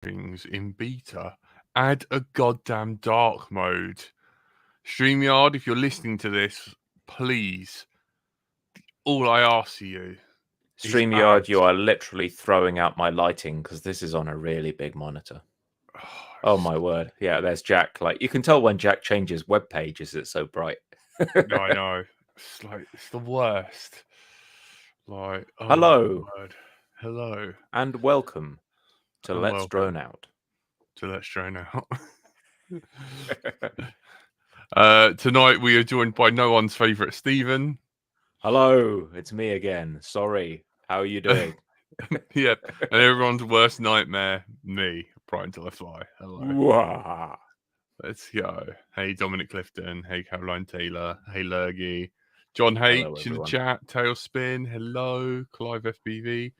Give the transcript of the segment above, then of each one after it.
things in beta. Add a goddamn dark mode. StreamYard, if you're listening to this, please, all I ask of you is StreamYard, you are literally throwing out my lighting because this is on a really big monitor. Oh my word. Yeah, there's Jack. Like, you can tell when Jack changes web pages, it's so bright. I know. It's like, it's the worst. Like, oh Hello. my word. Hello. And welcome to And Let's welcome Drone Out. to Let's Drone Out. Tonight we are joined by no one's favourite Stephen. Hello, it's me again. Sorry. How are you doing? Yeah, and everyone's worst nightmare, me, right until I fly. Hello. Wah. Let's go. Hey, Dominic Clifton. Hey, Caroline Taylor. Hey, Lurgy. John H. Hello, in the everyone. chat. Tailspin. Hello. Clive FBV.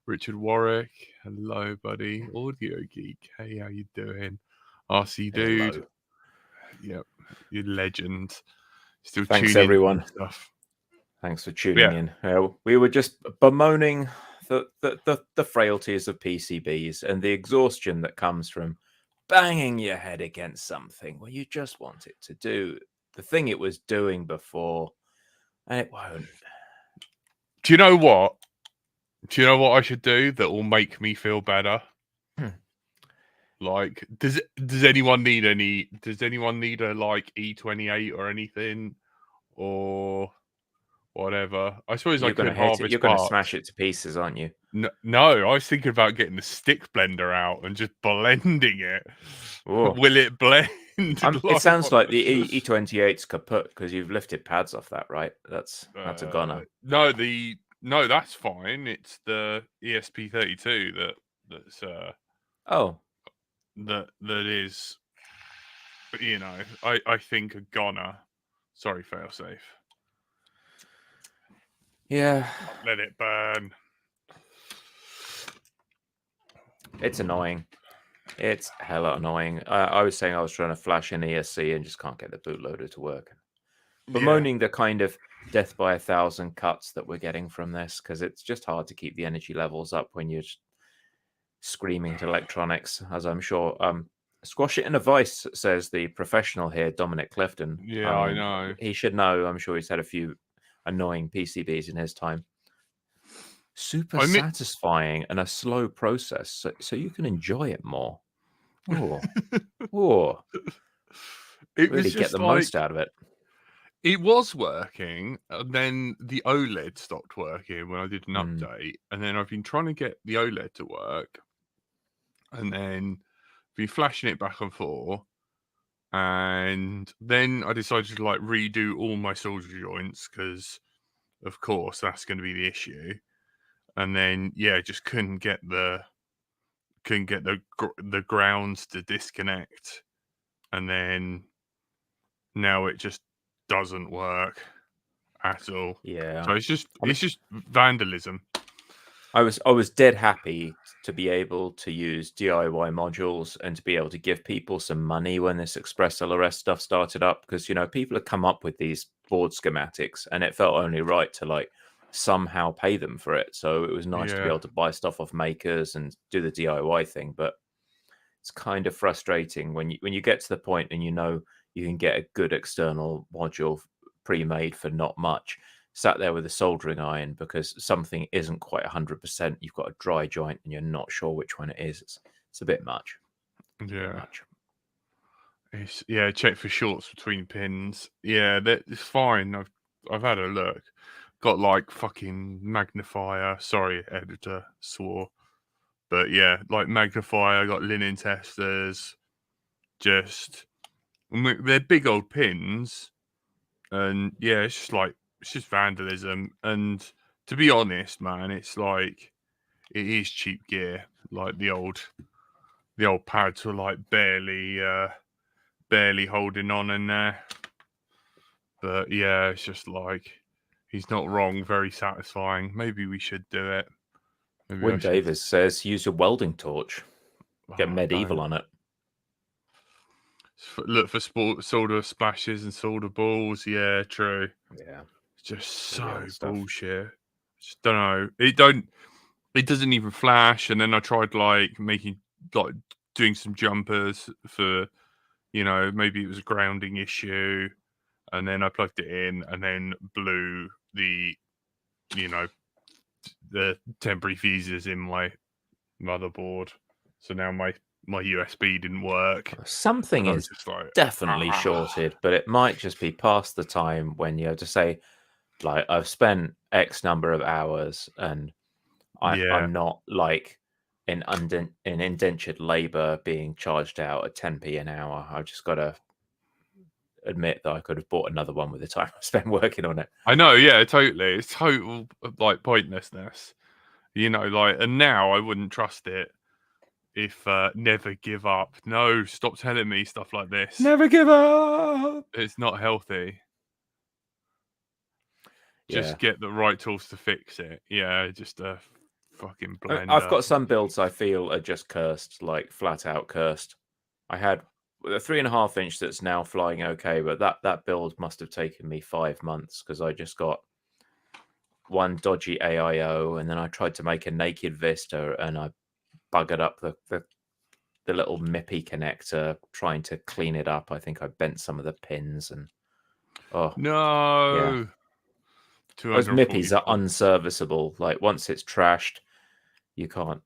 Richard Warwick. Hello, buddy. Audio Geek. Hey, how you doing? RC Dude. Hello. Yep, you legend. Still Thanks, tuning everyone. in stuff. Thanks for tuning in. We were just bemoaning the frailties of PCBs and the exhaustion that comes from banging your head against something where you just want it to do the thing it was doing before, and it won't. Do you know what? Do you know what I should do that will make me feel better? Like, does anyone need any? Does anyone need a like E28 or anything, or whatever? I suppose You're I could gonna hit it. harvest You're gonna parts. smash it to pieces, aren't you? No, I was thinking about getting the stick blender out and just blending it. Oh. Will it blend? It sounds like the E28's kaput because you've lifted pads off that, right? That's a goner. No, that's fine. It's the ESP32 that's that is, you know, I think a goner. Sorry, failsafe. Yeah. Let it burn. It's annoying. It's hella annoying. I was saying I was trying to flash in ESC and just can't get the bootloader to work. Bemoaning the kind of death by 1,000 cuts that we're getting from this because it's just hard to keep the energy levels up when you're screaming to electronics, as I'm sure. Squash it in a vice, says the professional here, Dominic Clifton. Yeah, I know. He should know. I'm sure he's had a few annoying PCBs in his time. Super satisfying and a slow process, so you can enjoy it more. Oh, it really was just get the most out of it. It was working, and then the OLED stopped working when I did an update, and then I've been trying to get the OLED to work, and then been flashing it back and forth, and then I decided to like redo all my solder joints because, of course, that's going to be the issue. And then just couldn't get the grounds to disconnect, and then now it just doesn't work at all. Yeah. So it's just vandalism. I was dead happy to be able to use DIY modules and to be able to give people some money when this Express LRS stuff started up, because people have come up with these board schematics and it felt only right to like somehow pay them for it. So it was nice to be able to buy stuff off makers and do the DIY thing, but it's kind of frustrating when you get to the point and you can get a good external module pre-made for not much, sat there with a soldering iron because something isn't quite 100%. You've got a dry joint and you're not sure which one it is. It's a bit much. Check for shorts between pins. Yeah, it's fine. I've had a look. Got like fucking magnifier. Sorry, editor swore. But yeah, like magnifier. Got linen testers. They're big old pins, and it's just vandalism. And to be honest, man, it's like it is cheap gear. Like the old pads were like barely holding on in there. But yeah, it's just like he's not wrong. Very satisfying. Maybe we should do it. Win Davis says use your welding torch. Get medieval on it. Look for solder splashes and solder balls. Yeah, true. Yeah, it's just so bullshit. Just don't know. It doesn't even flash. And then I tried like making like doing some jumpers for, maybe it was a grounding issue, and then I plugged it in and then blew the, the temporary fuses in my motherboard. So now my USB didn't work. Something And I was is just like, definitely shorted, but it might just be past the time when you have to say, like, I've spent X number of hours and yeah. I'm not like in indentured labor being charged out at 10p an hour. I've just got to admit that I could have bought another one with the time I spent working on it. I know, yeah, totally. It's total like pointlessness, like, and now I wouldn't trust it if never give up. No, stop telling me stuff like this. Never give up. It's not healthy. Just Yeah. get the right tools to fix it. Yeah, just a fucking blender. I've got some builds I feel are just cursed, like flat out cursed. I had a 3.5 inch that's now flying okay, but that build must have taken me 5 months because I just got one dodgy AIO, and then I tried to make a naked Vista, and I buggered up the little MIPI connector trying to clean it up. I think I bent some of the pins, and no. Those MIPIs are unserviceable. Like once it's trashed, you can't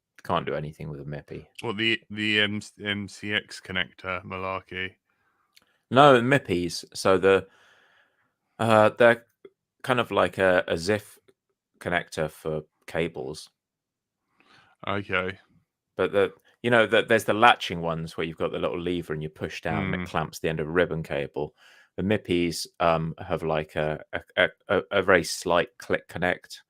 do anything with a MIPI. Well, the MCX connector malarkey. No, MIPIs. So they're kind of like a ZIF connector for cables. Okay. But there's the latching ones where you've got the little lever and you push down and it clamps the end of a ribbon cable. The MIPIs have like a very slight click connect,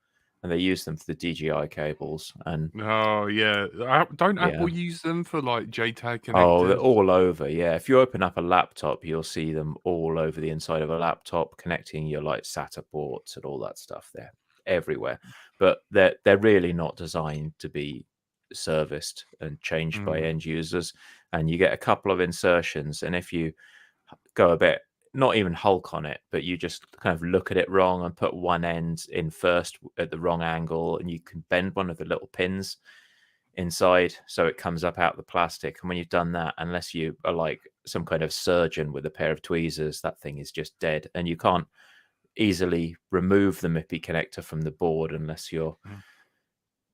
and they use them for the DJI cables. And oh yeah, don't Apple use them for like JTAG connectors? Oh, they're all over. Yeah, if you open up a laptop, you'll see them all over the inside of a laptop, connecting your like SATA ports and all that stuff. They're everywhere, but they're really not designed to be serviced and changed by end users. And you get a couple of insertions, and if you go a bit, not even Hulk on it, but you just kind of look at it wrong and put one end in first at the wrong angle, and you can bend one of the little pins inside so it comes up out the plastic. And when you've done that, unless you are like some kind of surgeon with a pair of tweezers, that thing is just dead. And you can't easily remove the MIPI connector from the board unless you're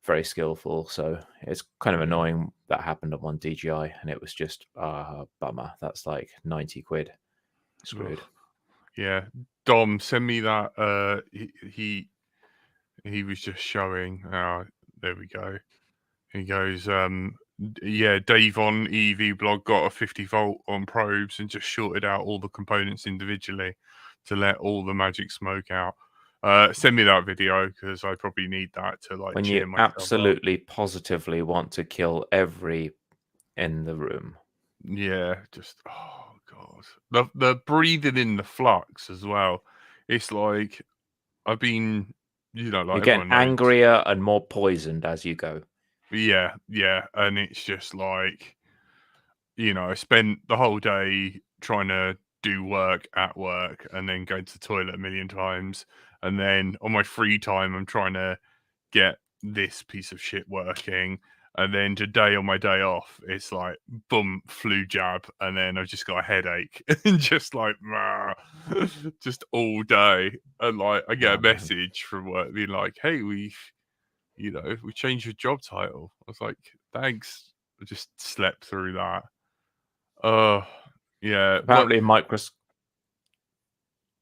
very skillful. So it's kind of annoying that happened on one DJI, and it was just bummer. That's like 90 quid. Screwed. Yeah, Dom, send me that. He was just showing. There we go. He goes, yeah, Dave on EV blog got a 50 volt on probes and just shorted out all the components individually to let all the magic smoke out. Send me that video because I probably need that to like when cheer you myself absolutely up. Positively want to kill every in the room. Yeah, just oh god, the breathing in the flux as well. It's like I've been, like you're getting angrier and more poisoned as you go. Yeah, and it's just like, I spent the whole day trying to do work at work and then go to the toilet a million times, and then on my free time I'm trying to get this piece of shit working, and then today on my day off it's like boom, flu jab, and then I've just got a headache and just like just all day, and like I get a message from work being like, hey, we changed your job title. I was like, thanks. I just slept through that. Yeah.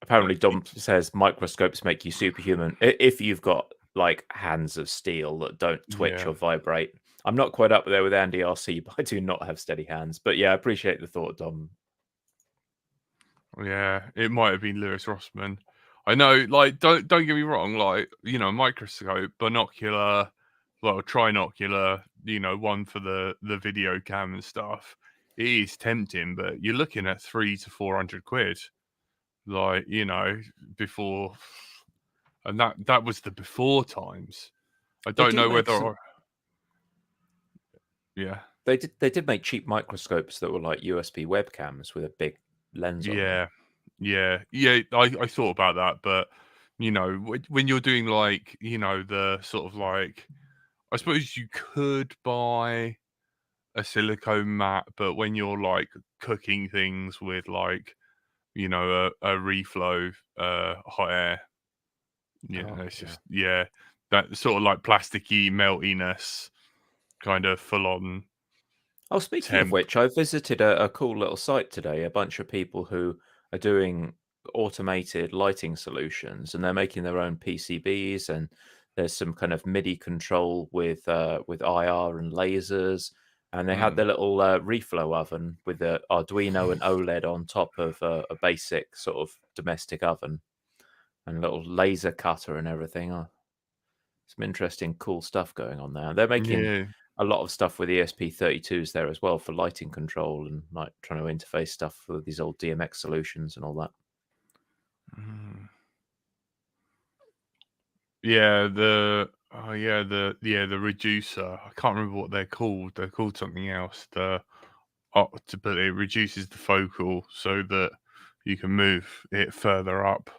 Apparently, Dom says microscopes make you superhuman if you've got like hands of steel that don't twitch or vibrate. I'm not quite up there with Andy RC, but I do not have steady hands. But yeah, I appreciate the thought, Dom. Yeah, it might have been Lewis Rossman. I know, like, don't get me wrong, like, microscope, binocular, well, trinocular, one for the video cam and stuff. It is tempting, but you're looking at 300 to 400 quid, like, before, and that was the before times. I don't know whether, yeah, they did make cheap microscopes that were like USB webcams with a big lens on them. Yeah. I thought about that, but when you're doing like, the sort of like, I suppose you could buy a silicone mat, but when you're like cooking things with like, you know, a reflow hot air, it's just that sort of like plasticky meltiness, kind of full on. Oh, speaking of Temp. which, I visited a cool little site today. A bunch of people who are doing automated lighting solutions, and they're making their own PCBs. And there's some kind of MIDI control with IR and lasers. And they had their little reflow oven with the Arduino and OLED on top of a basic sort of domestic oven, and a little laser cutter and everything. Oh, some interesting, cool stuff going on there. They're making Yeah. a lot of stuff with ESP32s there as well for lighting control and like trying to interface stuff with these old DMX solutions and all that. Yeah, the reducer. I can't remember what they're called. They're called something else. But it reduces the focal so that you can move it further up.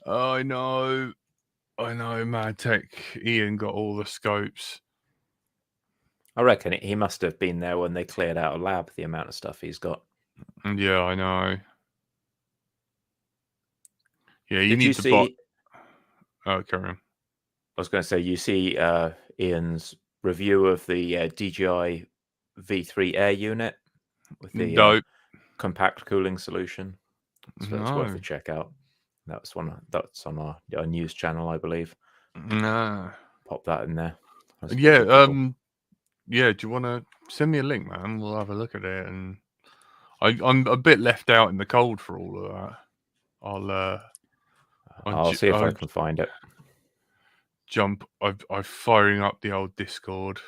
I know. Mad Tech Ian got all the scopes. I reckon he must have been there when they cleared out a lab, the amount of stuff he's got. Yeah, I know. Yeah, you Did need you to see? Oh, carry on. I was going to say, you see Ian's review of the DJI V3 Air unit with the compact cooling solution. So it's worth a check out. That's on our news channel, I believe. No. Pop that in there. Yeah. Yeah. Do you want to send me a link, man? We'll have a look at it. And I'm a bit left out in the cold for all of that. I'll see if I can find it. I'm firing up the old Discord.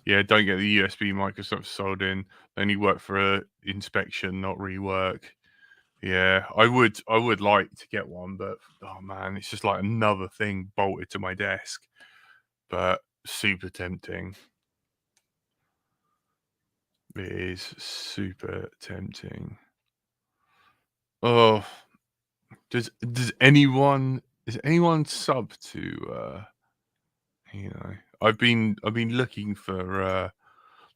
Yeah, don't get the USB Microsoft sold in. They only work for inspection, not rework. Yeah, I would like to get one, but oh man, it's just like another thing bolted to my desk. But super tempting. It is super tempting. Oh, does anyone sub to I've been looking for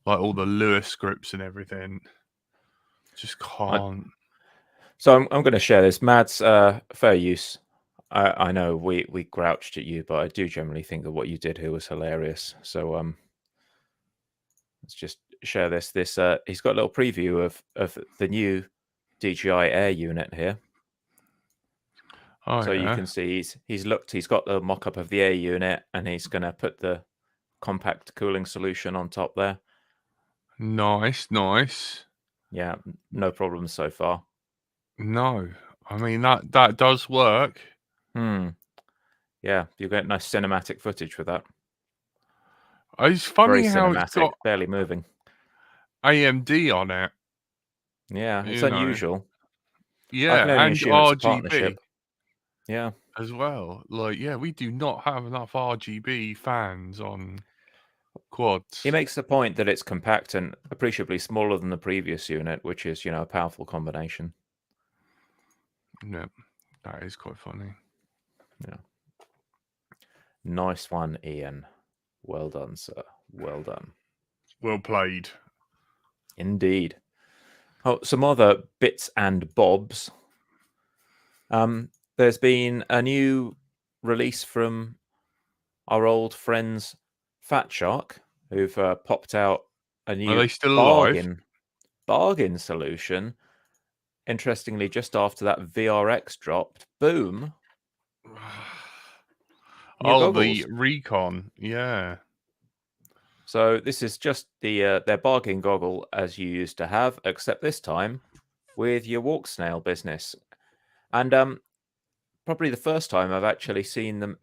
like all the Lewis scripts and everything. Just can't. So I'm going to share this. Mads, fair use. I know we grouched at you, but I do generally think that what you did here was hilarious. So let's just share this. He's got a little preview of the new DJI Air unit here. Oh, so you can see he's got the mock-up of the Air unit, and he's going to put the compact cooling solution on top there. Nice. Yeah, no problems so far. No, I mean that does work. Yeah, you get nice cinematic footage with that. It's funny how cinematic, it's got barely moving AMD on it. Yeah, it's unusual. Yeah, I can only and assume it's a RGB. partnership. Yeah, as well. Like, yeah, we do not have enough RGB fans on quads. he makes the point that it's compact and appreciably smaller than the previous unit, which is, a powerful combination. Yeah, that is quite funny. Yeah. Nice one, Ian. Well done, sir. Well done. Well played. Indeed. Oh, some other bits and bobs. There's been a new release from our old friends Fat Shark, who've popped out a new Are they still alive? bargain solution. Interestingly, just after that VRX dropped, boom. The Recon, yeah. So this is just their bargain goggle as you used to have, except this time with your walk snail business. And probably the first time I've actually seen them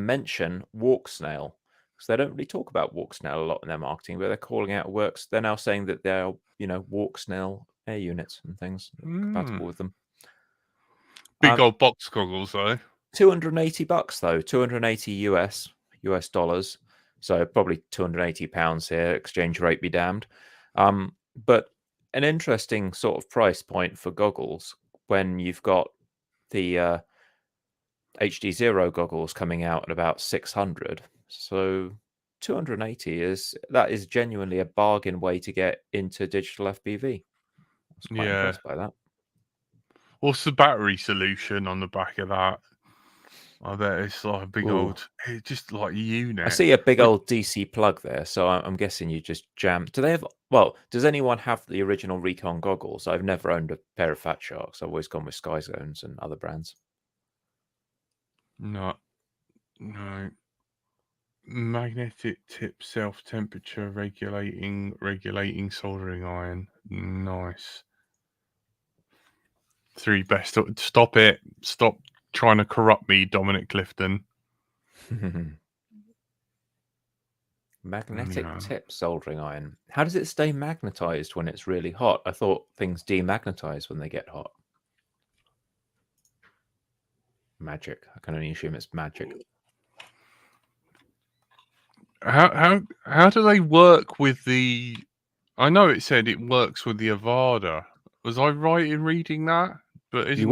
mention walk snail, because they don't really talk about walk snail a lot in their marketing, but they're calling out works. They're now saying that they're walk snail air units and things compatible with them. Big old box goggles though. $280 though, 280 US dollars. So probably £280 here. Exchange rate be damned. But an interesting sort of price point for goggles when you've got the HD Zero goggles coming out at about 600. So 280 is genuinely a bargain way to get into digital FPV. I was quite impressed by that. What's the battery solution on the back of that? I bet it's like a big old, it's just like a unit. I see a big old DC plug there, so I'm guessing you just jam. Do they have? Well, does anyone have the original Recon goggles? I've never owned a pair of Fat Sharks. I've always gone with Sky Zones and other brands. No. Magnetic tip self temperature regulating soldering iron. Nice. 3 best. Stop it. Stop trying to corrupt me, Dominic Clifton. Magnetic tip soldering iron. How does it stay magnetized when it's really hot? I thought things demagnetize when they get hot. Magic. I can only assume it's magic. How do they work with the? I know it said it works with the Avada. Was I right in reading that? But isn't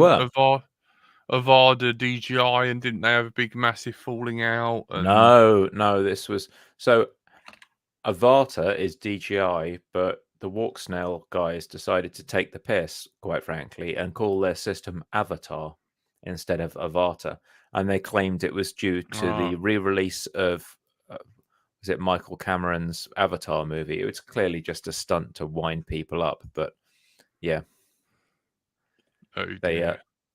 Avada DJI, and didn't they have a big massive falling out? And... No. This was so. Avata is DJI, but the Walk Snail guys decided to take the piss, quite frankly, and call their system Avatar instead of Avata. And they claimed it was due to the re-release of, was it Michael Cameron's Avatar movie? It was clearly just a stunt to wind people up, but yeah.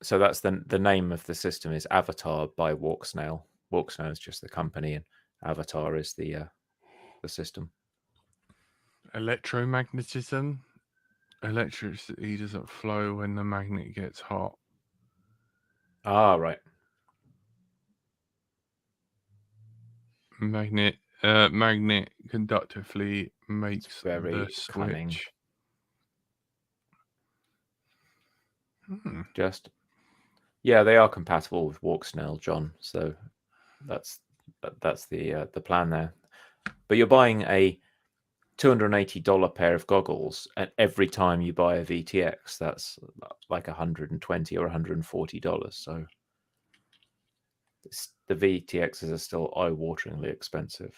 So that's the name of the system is Avatar by Walk Snail. Walk Snail is just the company, and Avatar is the system. Electromagnetism. Electricity doesn't flow when the magnet gets hot. Right. Magnet conductively makes the switch. Cunning. Just they are compatible with Walk Snail, John. So that's the plan there. But you're buying a $280 pair of goggles, and every time you buy a VTX, that's like $120 or $140. So the VTXs are still eye-wateringly expensive.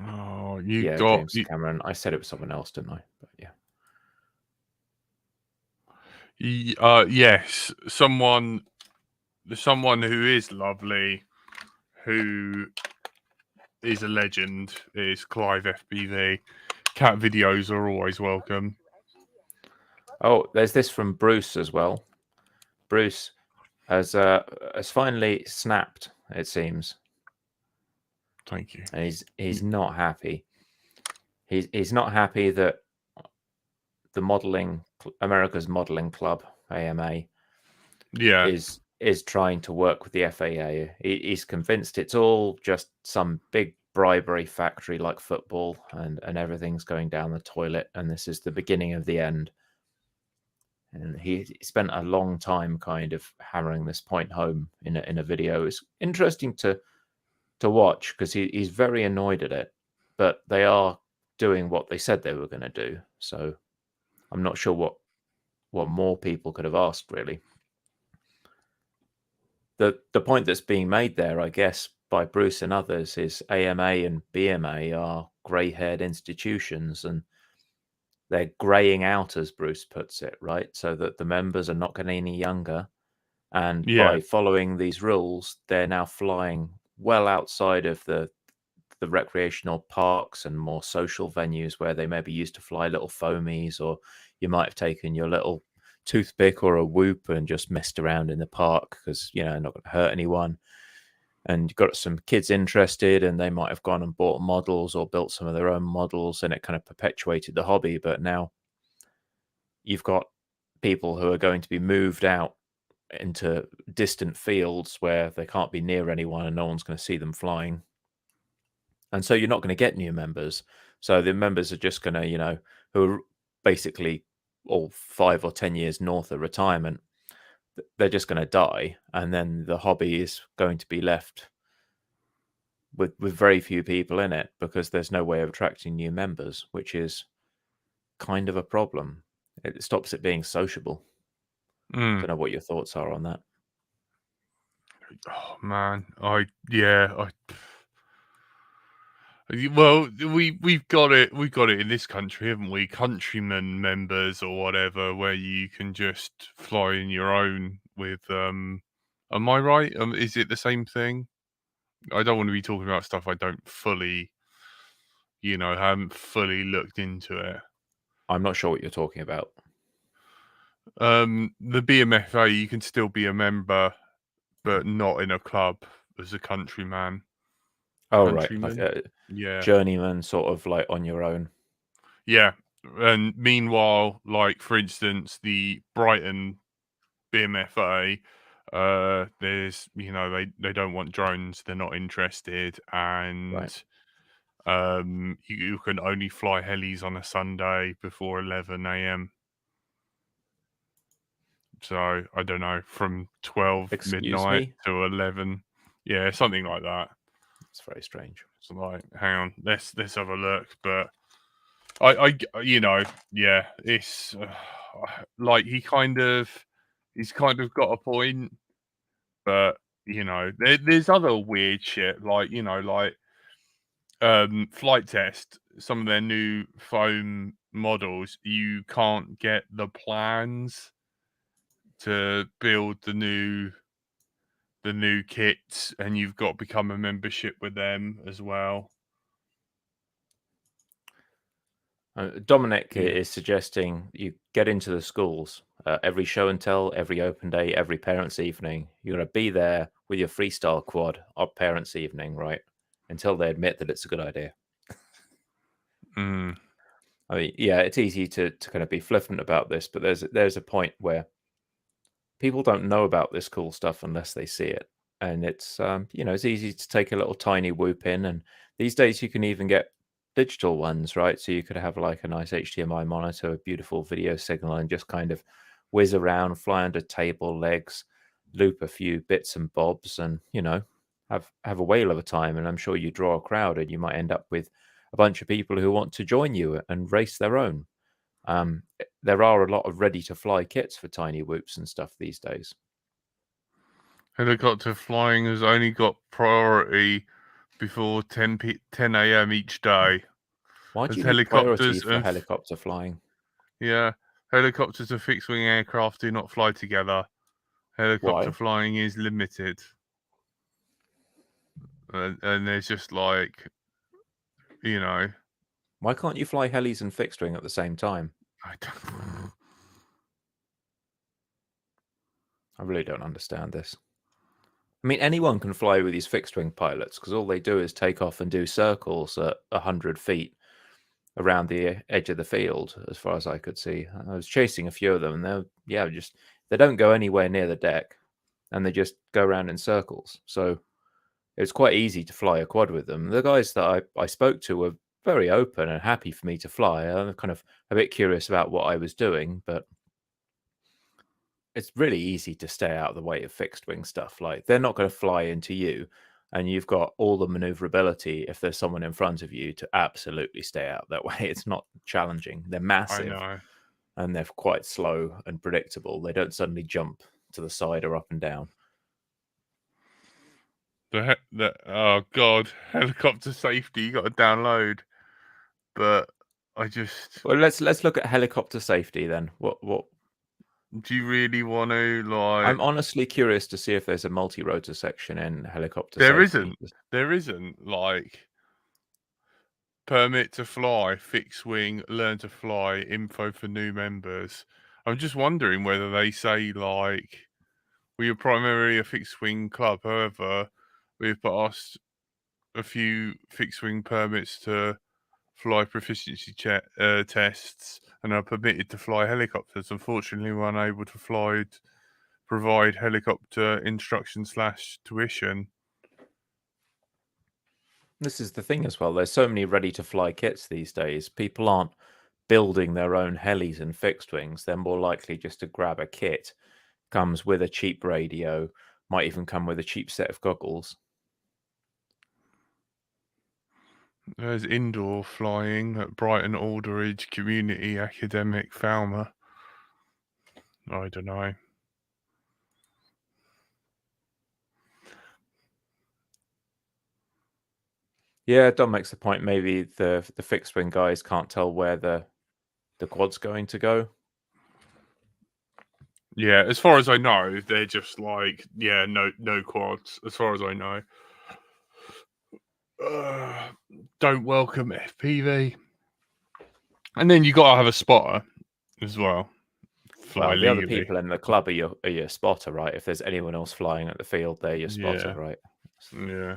Oh, James Cameron. I said it was someone else, didn't I? But yes, someone who is lovely, who is a legend, is Clive FPV. Cat videos are always welcome. Oh, there's this from Bruce as well. Bruce has finally snapped, it seems. Thank you. And he's not happy. He's not happy that the America's Modeling Club, AMA, is trying to work with the FAA. He's convinced it's all just some big bribery factory like football, and everything's going down the toilet, and this is the beginning of the end. And he spent a long time kind of hammering this point home in a video. It's interesting to watch because he's very annoyed at it, but they are doing what they said they were going to do. So I'm not sure what more people could have asked, really. The point that's being made there, I guess, by Bruce and others is AMA and BMA are grey-haired institutions, and they're greying out, as Bruce puts it, right? So that the members are not getting any younger. And by following these rules, they're now flying well outside of the recreational parks and more social venues where they maybe used to fly little foamies, or you might have taken your little toothpick or a whoop and just messed around in the park because, not going to hurt anyone. And you got some kids interested, and they might have gone and bought models or built some of their own models, and it kind of perpetuated the hobby. But now you've got people who are going to be moved out into distant fields where they can't be near anyone and no one's going to see them flying. And so you're not going to get new members. So the members are just going to, who are basically all 5 or 10 years north of retirement, they're just going to die. And then the hobby is going to be left with very few people in it because there's no way of attracting new members, which is kind of a problem. It stops it being sociable. I don't know what your thoughts are on that. Oh man, well, we've got it in this country, haven't we? Countryman members or whatever, where you can just fly in your own with. Am I right? Is it the same thing? I don't want to be talking about stuff I don't fully, haven't fully looked into it. I'm not sure what you're talking about. The BMFA, you can still be a member, but not in a club as a countryman. Oh, right. Like Countryman, a yeah. journeyman, sort of like on your own. Yeah, and meanwhile, like for instance, the Brighton BMFA, there's they don't want drones, they're not interested, and Right. you can only fly helis on a Sunday before 11 a.m. So I don't know, from 12 Excuse midnight me? to 11, yeah, something like that. It's very strange. So like, hang on, let's have a look, but. I yeah, it's like he's kind of got a point, but there's other weird shit like Flight Test, some of their new foam models, you can't get the plans to build the new kits, and you've got to become a membership with them as well. Dominic Yeah. is suggesting you get into the schools every show and tell, every open day, every parents' evening. You're going to be there with your freestyle quad at parents' evening, right? Until they admit that it's a good idea. Mm. I mean, yeah, it's easy to kind of be flippant about this, but there's a point where people don't know about this cool stuff unless they see it, and it's it's easy to take a little tiny whoop in, and these days you can even get digital ones, right? So you could have like a nice HDMI monitor, a beautiful video signal, and just kind of whiz around, fly under table legs, loop a few bits and bobs, and have a whale of a time. And I'm sure you draw a crowd, and you might end up with a bunch of people who want to join you and race their own. There are a lot of ready-to-fly kits for tiny whoops and stuff these days. Helicopter flying has only got priority before 10 a.m. each day. Why do As you need priority helicopters for helicopter flying? helicopters and fixed-wing aircraft do not fly together. Helicopter Why? flying is limited, and there's just like, Why can't you fly helis and fixed wing at the same time? I don't. I really don't understand this. I mean, anyone can fly with these fixed wing pilots because all they do is take off and do circles at 100 feet around the edge of the field, as far as I could see. I was chasing a few of them, and they don't go anywhere near the deck, and they just go around in circles. So it's quite easy to fly a quad with them. The guys that I spoke to were very open and happy for me to fly. I'm kind of a bit curious about what I was doing, but it's really easy to stay out of the way of fixed wing stuff. Like, they're not going to fly into you, and you've got all the maneuverability if there's someone in front of you to absolutely stay out that way. It's not challenging. They're I massive, know. and they're quite slow and predictable. They don't suddenly jump to the side or up and down. Oh god, helicopter safety you got to download, but I just. Well, let's look at helicopter safety then. What Do you really want to like? I'm honestly curious to see if there's a multi-rotor section in helicopter There safety. isn't. There isn't like permit to fly, fixed wing, learn to fly, info for new members. I'm just wondering whether they say like we are primarily a fixed wing club. However, we've passed a few fixed wing permits to fly proficiency tests and are permitted to fly helicopters. Unfortunately, we're unable to provide helicopter instruction / tuition. This is the thing as well. There's so many ready-to-fly kits these days. People aren't building their own helis and fixed wings. They're more likely just to grab a kit. Comes with a cheap radio, might even come with a cheap set of goggles. There's indoor flying at Brighton Alderidge Community Academic Falmer. I don't know. Yeah, Don makes the point. Maybe the fixed wing guys can't tell where the quad's going to go. Yeah, as far as I know, they're just like, yeah, no quads. As far as I know, don't welcome FPV. And then you gotta have a spotter as well. Fly Well, the other legally. people in the club are your spotter, right? If there's anyone else flying at the field, they're your spotter, Yeah. right? Yeah.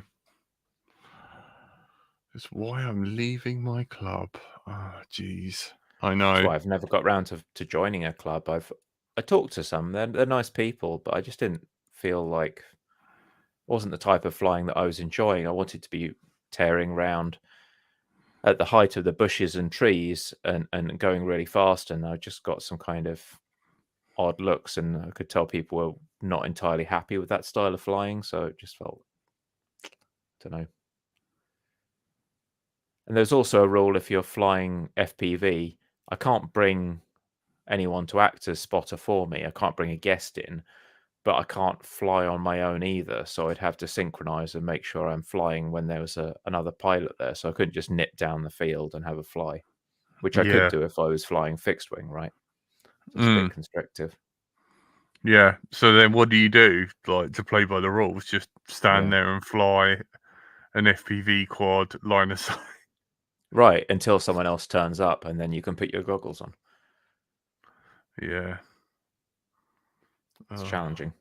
That's why I'm leaving my club. Oh, jeez. I know. That's why I've never got round to joining a club. I talked to some. They're nice people, but I just didn't feel like wasn't the type of flying that I was enjoying. I wanted to be tearing round at the height of the bushes and trees and going really fast. And I just got some kind of odd looks, and I could tell people were not entirely happy with that style of flying. So it just felt, I don't know. And there's also a rule if you're flying FPV, I can't bring anyone to act as spotter for me. I can't bring a guest in, but I can't fly on my own either. So I'd have to synchronize and make sure I'm flying when there was another pilot there. So I couldn't just nip down the field and have a fly, which I could do if I was flying fixed wing, right? So it's a bit constrictive. Yeah. So then what do you do? Like, to play by the rules, just stand there and fly an FPV quad line of sight. Right, until someone else turns up, and then you can put your goggles on. Yeah. It's challenging.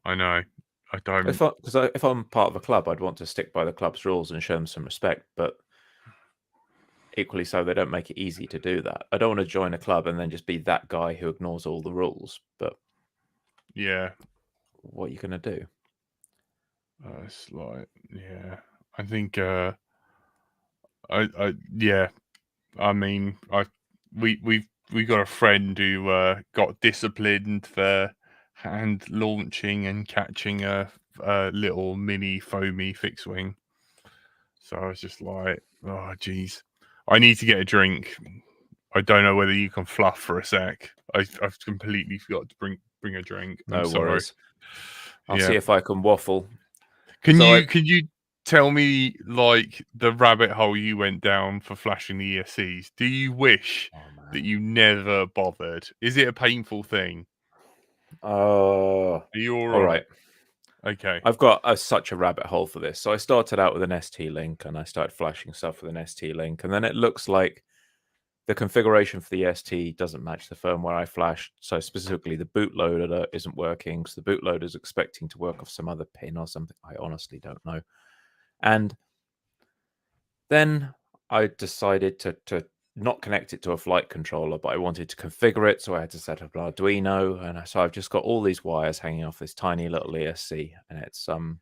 I know. I don't. If I'm part of a club, I'd want to stick by the club's rules and show them some respect, but equally so, they don't make it easy to do that. I don't want to join a club and then just be that guy who ignores all the rules, but yeah, what are you going to do? It's like, yeah, I think, yeah, I mean, we got a friend who got disciplined for hand launching and catching a little mini foamy fixed wing. So I was just like, oh, geez, I need to get a drink. I don't know whether you can fluff for a sec. I've completely forgot to bring a drink. I'm sorry. Worries. I'll see if I can waffle. Can you tell me, like, the rabbit hole you went down for flashing the ESCs? Do you wish that you never bothered? Is it a painful thing? Are you all right? Okay. I've got such a rabbit hole for this. So I started out with an ST link, and I started flashing stuff with an ST link, and then it looks like the configuration for the ST doesn't match the firmware I flashed. So specifically, the bootloader isn't working because the bootloader is expecting to work off some other pin or something. I honestly don't know. And then I decided to not connect it to a flight controller, but I wanted to configure it. So I had to set up an Arduino. And so I've just got all these wires hanging off this tiny little ESC. And it's, to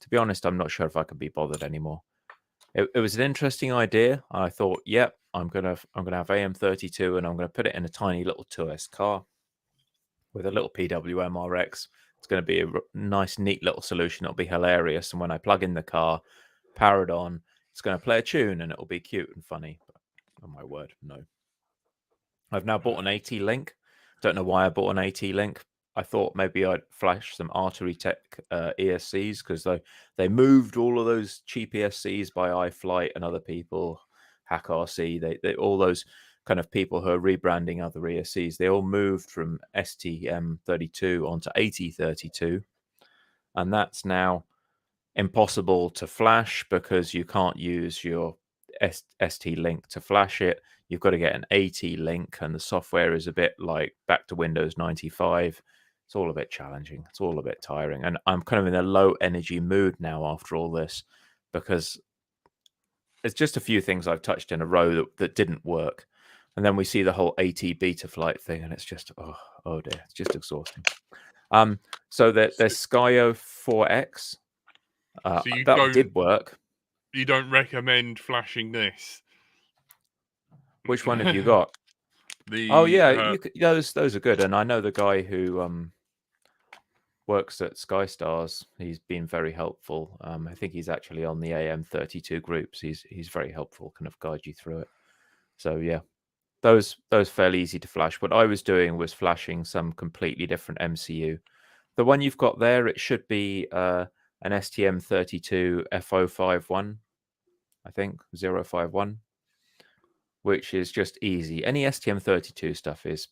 be honest, I'm not sure if I can be bothered anymore. It was an interesting idea. I thought, yep, I'm gonna have AM32 and I'm gonna put it in a tiny little 2S car with a little PWM RX. It's going to be a nice, neat little solution. It'll be hilarious. And when I plug in the car, power it on, it's going to play a tune and it'll be cute and funny. But, oh my word, no. I've now bought an AT Link. Don't know why I bought an AT Link. I thought maybe I'd flash some Artery Tech ESCs because they moved all of those cheap ESCs by iFlight and other people, Hack RC, they all those kind of people who are rebranding other ESCs. They all moved from STM32 onto AT32, and that's now impossible to flash because you can't use your ST Link to flash it. You've got to get an AT Link, and the software is a bit like back to Windows 95. It's all a bit challenging. It's all a bit tiring. And I'm kind of in a low energy mood now after all this because it's just a few things I've touched in a row that didn't work. And then we see the whole AT beta flight thing, and it's just, oh dear, it's just exhausting. So there's Skyo 4X. So that did work. You don't recommend flashing this? Which one have you got? Those are good. And I know the guy who works at SkyStars. He's been very helpful. I think he's actually on the AM32 groups. He's very helpful, kind of guide you through it. So yeah, those fairly easy to flash. What I was doing was flashing some completely different MCU. The one you've got there, it should be an an STM32 F051, I think 051, which is just easy. Any STM32 stuff is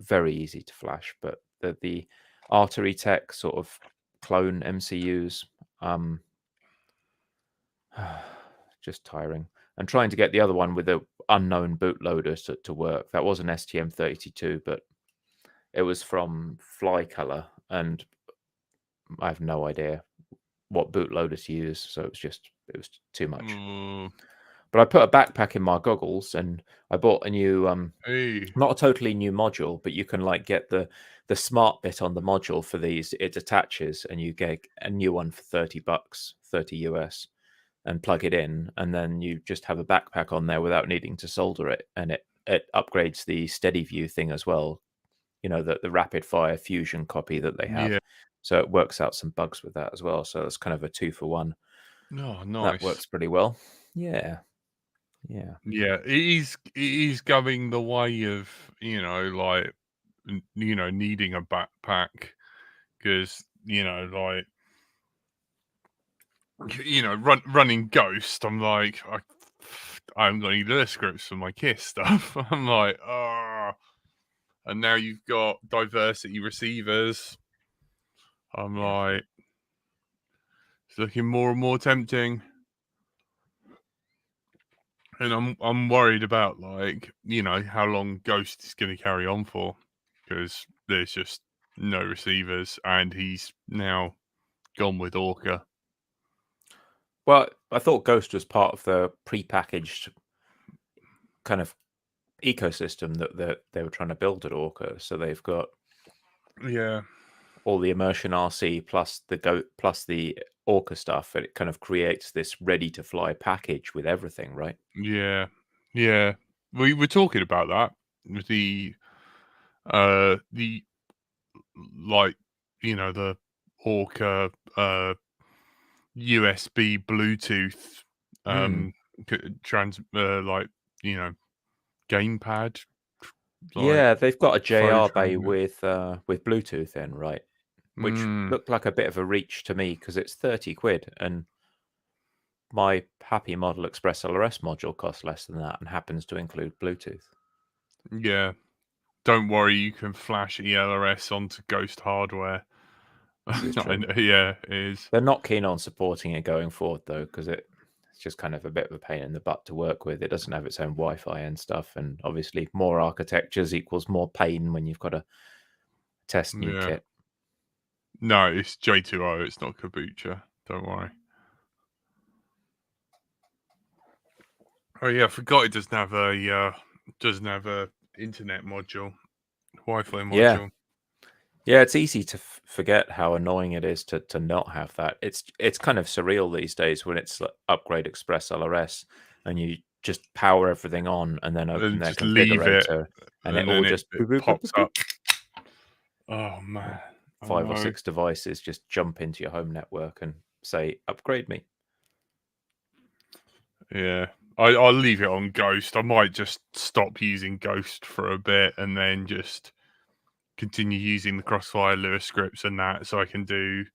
very easy to flash, but the Artery Tech sort of clone MCUs, just tiring. And trying to get the other one with the unknown bootloader to work. That was an STM32, but it was from Flycolor, and I have no idea what bootloader to use, so it was too much. But I put a backpack in my goggles, and I bought a new not a totally new module, but you can like get the smart bit on the module for these. It attaches, and you get a new one for $30, 30 US, and plug it in, and then you just have a backpack on there without needing to solder it, and it upgrades the steady view thing as well. You know, the rapid fire fusion copy that they have. Yeah. So it works out some bugs with that as well. So it's kind of a 2-for-1. Oh, nice. That works pretty well. Yeah. Yeah, it is going the way of, like, needing a backpack, because, like, running Ghost, I'm like, I haven't got any lure scripts for my KISS stuff. I'm like, and now you've got diversity receivers. I'm like, it's looking more and more tempting. And I'm worried about, like, how long Ghost is going to carry on for, because there's just no receivers, and he's now gone with Orca. Well, I thought Ghost was part of the prepackaged kind of ecosystem that they were trying to build at Orca. So they've got all the immersion RC plus the Orca stuff, and it kind of creates this ready to fly package with everything, right? Yeah. We were talking about that with the like, the Orca USB Bluetooth like, gamepad. Yeah, they've got a phone JR bay transit. with Bluetooth in, right? Which looked like a bit of a reach to me because it's 30 quid, and my Happy Model Express LRS module costs less than that and happens to include Bluetooth. Yeah. Don't worry, you can flash ELRS onto Ghost hardware. Yeah, it is. They're not keen on supporting it going forward, though, because it's just kind of a bit of a pain in the butt to work with. It doesn't have its own Wi-Fi and stuff, and obviously more architectures equals more pain when you've got to test new kit. No, it's J2O. It's not Kabucha. Don't worry. Oh yeah, I forgot it doesn't have a internet module, Wi-Fi module. Yeah, it's easy to forget how annoying it is to not have that. It's kind of surreal these days when it's like Upgrade Express LRS and you just power everything on and then open their configurator and it all just pops up. Oh man, 5 or 6 devices just jump into your home network and say, upgrade me. Yeah, I'll leave it on Ghost. I might just stop using Ghost for a bit and then just continue using the Crossfire lure scripts and that, so I can do,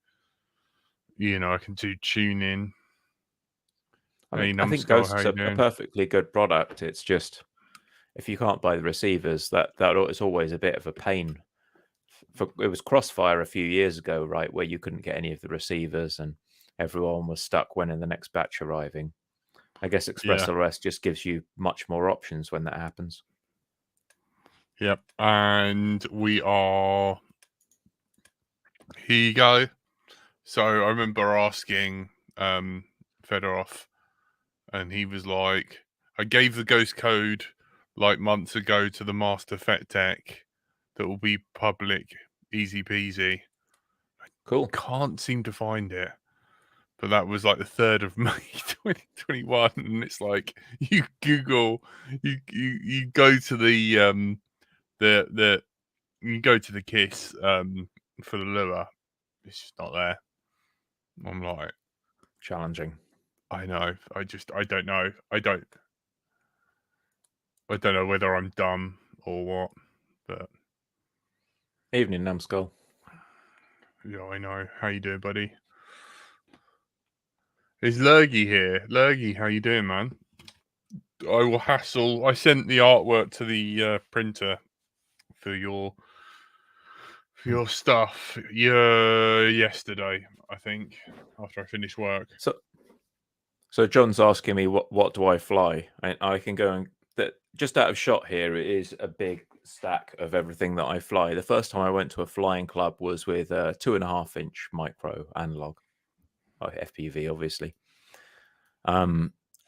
I can do tuning. I think Ghost's a perfectly good product. It's just if you can't buy the receivers, that is always a bit of a pain. It was Crossfire a few years ago, right, where you couldn't get any of the receivers and everyone was stuck when in the next batch arriving. I guess Express LRS just gives you much more options when that happens. Yep, and we are. Here you go. So I remember asking Fedorov, and he was like, I gave the Ghost code like months ago to the Master Fet Tech that will be public, easy peasy. Cool. Can't seem to find it. But that was like the 3rd of May 2021, and it's like you Google, you go to the you go to the KISS for the lure. It's just not there. I'm like, challenging. I know. I don't know. I don't know whether I'm dumb or what. But evening, Numbskull. Yeah, I know. How you doing, buddy? Is Lurgy here? Lurgy, how you doing, man? I will hassle. I sent the artwork to the printer for your stuff yesterday, I think, after I finished work. So John's asking me what do I fly? I can go and just out of shot here. It is a big stack of everything that I fly. The first time I went to a flying club was with a 2.5-inch micro analog, FPV, obviously.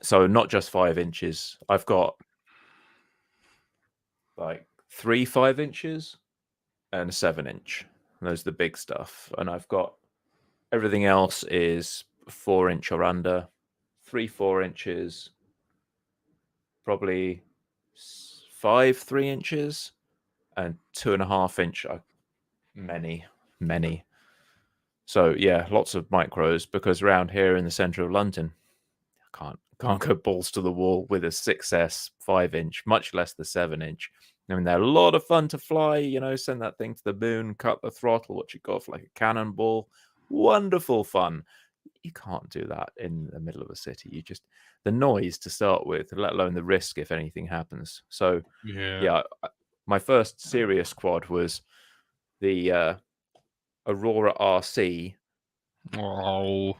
So not just 5 inches. I've got like 3 5-inches and a 7-inch. Those are the big stuff. And I've got everything else is 4-inch or under, 3 4 inches, probably 5 3 inches, and 2.5-inch. Many. So yeah, lots of micros, because around here in the centre of London, I can't go balls to the wall with a 6S 5-inch, much less the 7-inch. I mean, they're a lot of fun to fly, send that thing to the moon, cut the throttle, watch it go off like a cannonball. Wonderful fun. You can't do that in the middle of a city. The noise to start with, let alone the risk if anything happens. So yeah, my first serious quad was the Aurora RC. Oh,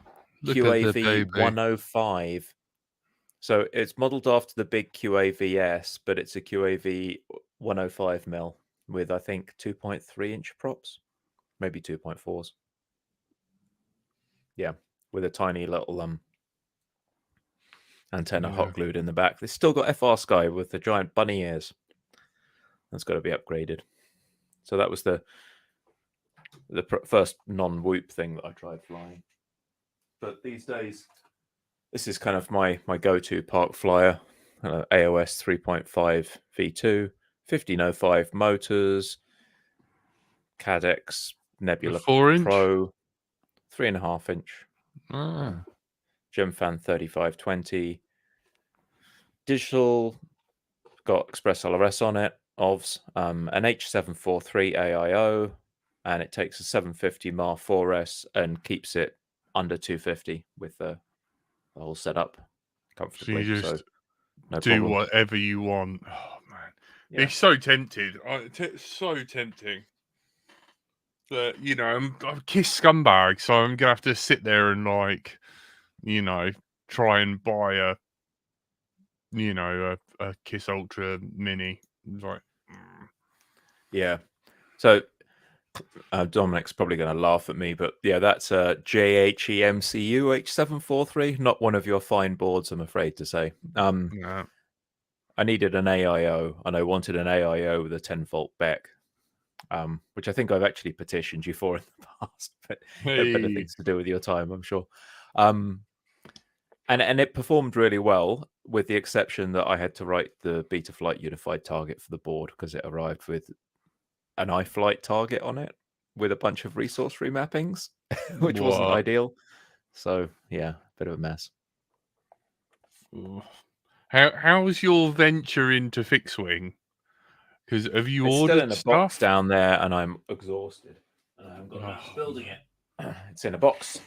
QAV 105. So it's modeled after the big QAVS, but it's a QAV 105 mil with, I think, 2.3-inch props, maybe 2.4s. Yeah, with a tiny little antenna hot glued in the back. They've still got FR Sky with the giant bunny ears. That's got to be upgraded. So that was the first non-whoop thing that I tried flying. But these days, this is kind of my go-to park flyer. AOS 3.5 V2, 1505 motors, Cadex Nebula 4-inch? Pro, 3.5-inch, Gemfan 3520, digital, got Express LRS on it, OVS, an H743 AIO, and it takes a 750 MAR 4S and keeps it under 250 with the whole setup comfortably. So you just no do problem. whatever you want. Oh man, it's so tempted. So tempting. That I've kissed scumbag, so I'm gonna have to sit there and try and buy a Kiss Ultra Mini. It's like, yeah. So Dominic's probably going to laugh at me, but yeah, that's a JHEMCU H743, not one of your fine boards, I'm afraid to say. yeah. I needed an AIO, and I wanted an AIO with a 10-volt Beck, which I think I've actually petitioned you for in the past, but better things to do with your time, I'm sure. And it performed really well, with the exception that I had to write the Betaflight Unified target for the board because it arrived with an iFlight target on it with a bunch of resource remappings, which wasn't ideal. So yeah, bit of a mess. How was your venture into fixed wing? Because have you it's ordered still in a stuff? box down there, and I'm exhausted. And I haven't got around to building it. It's in a box.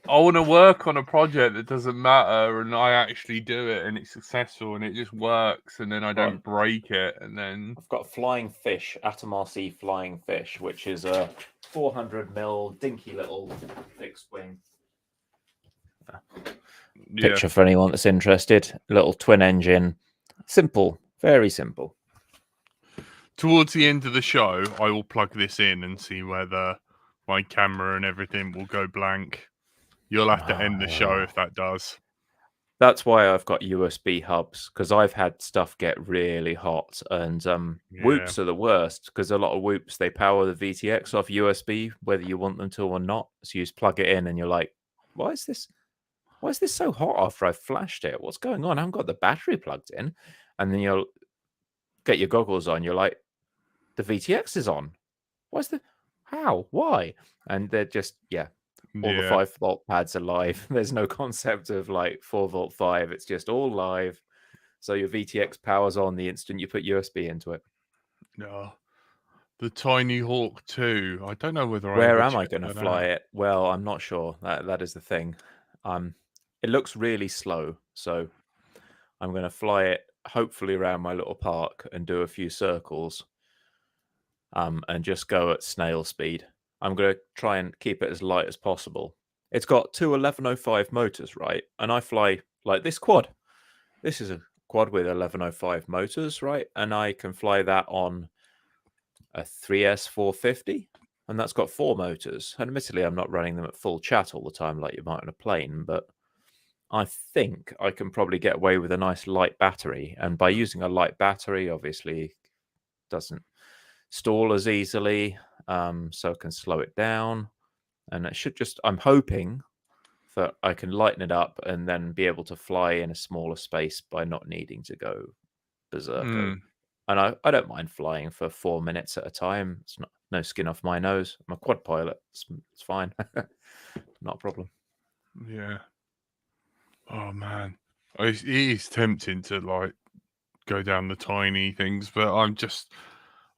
I want to work on a project that doesn't matter, and I actually do it, and it's successful, and it just works, and then I don't break it, and then I've got Flying Fish, Atom RC Flying Fish, which is a 400 mil dinky little fixed wing. Picture for anyone that's interested. Little twin engine, simple, very simple. Towards the end of the show, I will plug this in and see whether my camera and everything will go blank. You'll have to end the show if that does. That's why I've got USB hubs, because I've had stuff get really hot, and whoops are the worst, because a lot of whoops, they power the VTX off USB, whether you want them to or not. So you just plug it in and you're like, why is this so hot after I've flashed it? What's going on? I haven't got the battery plugged in. And then you'll get your goggles on. You're like, the VTX is on. How? Why? And they're just, all the 5-volt pads are live. There's no concept of like 4-volt 5. It's just all live. So your VTX powers on the instant you put USB into it. No. The Tiny Hawk 2. I don't know whether Where am I going to fly it? Well, I'm not sure. That is the thing. It looks really slow, so I'm going to fly it hopefully around my little park and do a few circles, and just go at snail speed. I'm going to try and keep it as light as possible. It's got two 1105 motors, right? And I fly like this quad. This is a quad with 1105 motors, right? And I can fly that on a 3S 450, and that's got 4 motors. And admittedly, I'm not running them at full chat all the time like you might on a plane, but I think I can probably get away with a nice light battery. And by using a light battery, obviously, it doesn't stall as easily, so I can slow it down. And it should just, I'm hoping that I can lighten it up and then be able to fly in a smaller space by not needing to go berserko. And I don't mind flying for 4 minutes at a time. It's no skin off my nose. I'm a quad pilot. It's fine. Not a problem. Yeah. Oh man, it is tempting to like go down the tiny things, but I'm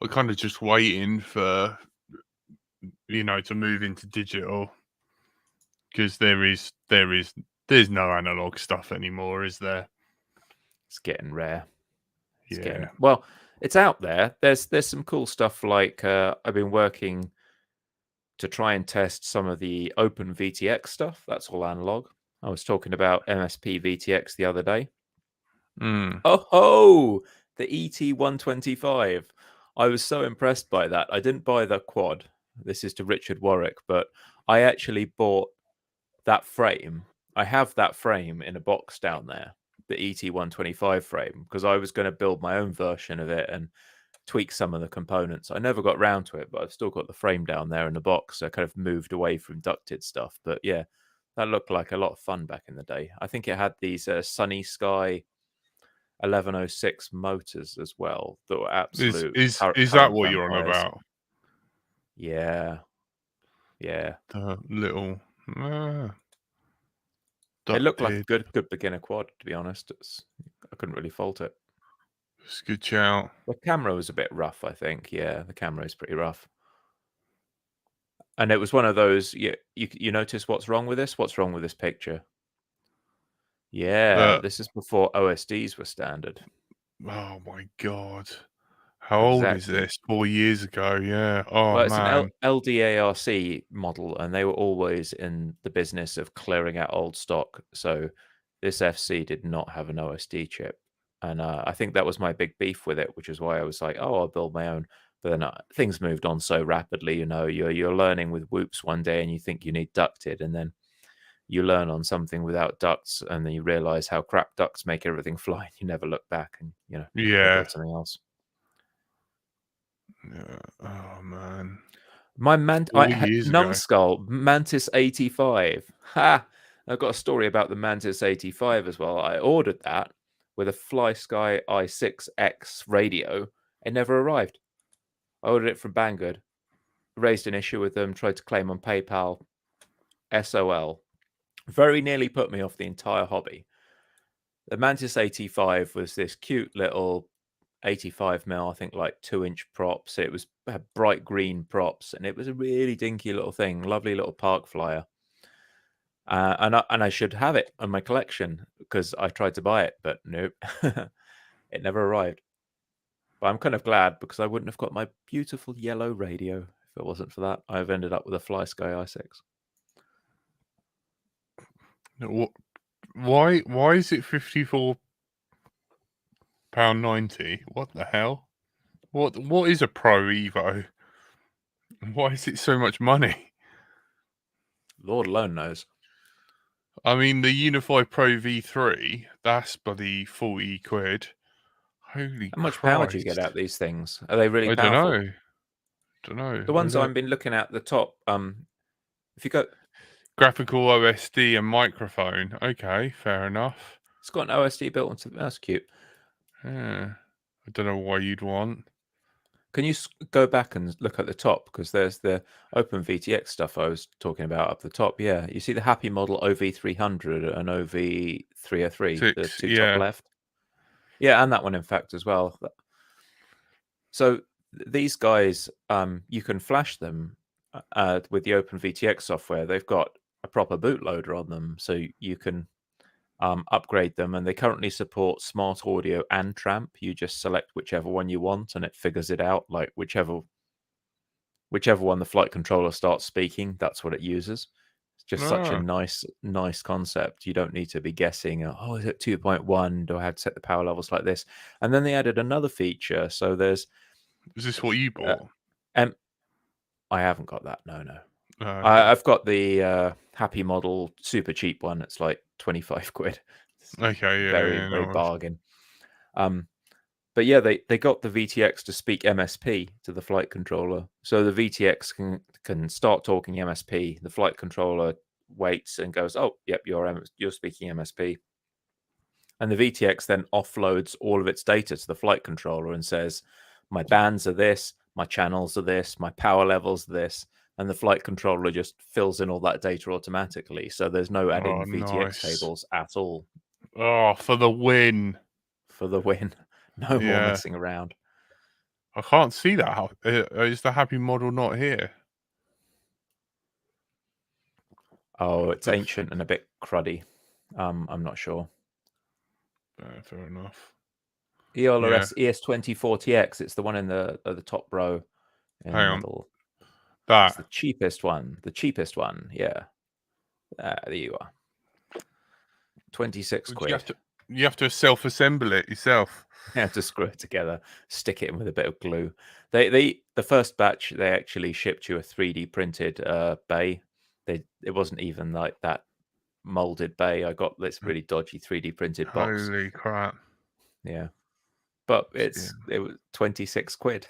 kind of just waiting for to move into digital, because there's no analog stuff anymore, is there? It's getting rare. Yeah. Well, it's out there. There's some cool stuff like I've been working to try and test some of the open VTX stuff. That's all analog. I was talking about MSP VTX the other day. Oh, the ET125. I was so impressed by that. I didn't buy the quad. This is to Richard Warwick, but I actually bought that frame. I have that frame in a box down there, the ET125 frame, because I was going to build my own version of it and tweak some of the components. I never got round to it, but I've still got the frame down there in the box. So I kind of moved away from ducted stuff. But yeah, that looked like a lot of fun back in the day. I think it had these Sunny Sky 1106 motors as well that were absolute. Is that what you're on about? Yeah. The little. It looked like a good beginner quad, to be honest. I couldn't really fault it. It's a good shout. The camera was a bit rough, I think. Yeah, the camera is pretty rough. And it was one of those. You notice what's wrong with this? What's wrong with this picture? Yeah, this is before OSDs were standard. Oh my god. How old is this? 4 years ago, yeah. Oh, well, it's man. an LDARC model, and they were always in the business of clearing out old stock. So this FC did not have an OSD chip. And I think that was my big beef with it, which is why I was like, oh, I'll build my own. But then things moved on so rapidly. You're learning with whoops one day and you think you need ducted, and then you learn on something without ducts, and then you realize how crap ducts make everything fly. You never look back, and build something else. Yeah. Oh man. My numbskull Mantis 85. Ha! I've got a story about the Mantis 85 as well. I ordered that with a FlySky i6X radio. It never arrived. I ordered it from Banggood, raised an issue with them, tried to claim on PayPal. SOL. Very nearly put me off the entire hobby. The Mantis 85 was this cute little 85mm, I think, like 2-inch props. It had bright green props, and it was a really dinky little thing, lovely little park flyer. And I should have it on my collection because I tried to buy it, but nope, it never arrived. But I'm kind of glad, because I wouldn't have got my beautiful yellow radio if it wasn't for that. I've ended up with a FlySky i6. Why is it £54.90? What the hell? What is a Pro Evo? Why is it so much money? Lord alone knows. I mean, the Unify Pro V3, that's bloody 40 quid. Holy How much Christ. power do you get out these things? Are they really powerful? I don't know. The ones I've been looking at the top, if you go graphical OSD and microphone, okay, fair enough. It's got an OSD built into. That's cute. Yeah, I don't know why you'd want. Can you go back and look at the top, because there's the Open VTX stuff I was talking about up the top. Yeah, you see the Happy Model OV300 and OV303, the two top left. Yeah, and that one in fact as well. So these guys, you can flash them with the Open VTX software. They've got a proper bootloader on them, so you can upgrade them. And they currently support smart audio and tramp. You just select whichever one you want, and it figures it out. Like whichever one the flight controller starts speaking, that's what it uses. It's just such a nice concept. You don't need to be guessing, oh, is it 2.1? Do I have to set the power levels like this? And then they added another feature. So there's... Is this what you bought? I haven't got that. No. Okay. I've got the Happy Model super cheap one. It's like 25 quid. It's okay, yeah. Very bargain. But yeah, they got the VTX to speak MSP to the flight controller. So the VTX can start talking MSP. The flight controller waits and goes, oh, yep, you're speaking MSP. And the VTX then offloads all of its data to the flight controller and says, my bands are this, my channels are this, my power levels are this. And the flight controller just fills in all that data automatically. So there's no adding VTX tables at all. Oh, for the win. For the win. No more messing around. I can't see that. Is the Happy Model not here? Oh, it's ancient and a bit cruddy. I'm not sure. Fair enough. ELRS ES2040X. It's the one in the top row in the middle. That's the cheapest one. The cheapest one. Yeah. There you are. 26 quid. You have to self-assemble it yourself. You have to screw it together, stick it in with a bit of glue. The first batch, they actually shipped you a 3D printed bay. It wasn't even like that molded bay. I got this really dodgy 3D printed box. Holy crap! Yeah, but it was 26 quid.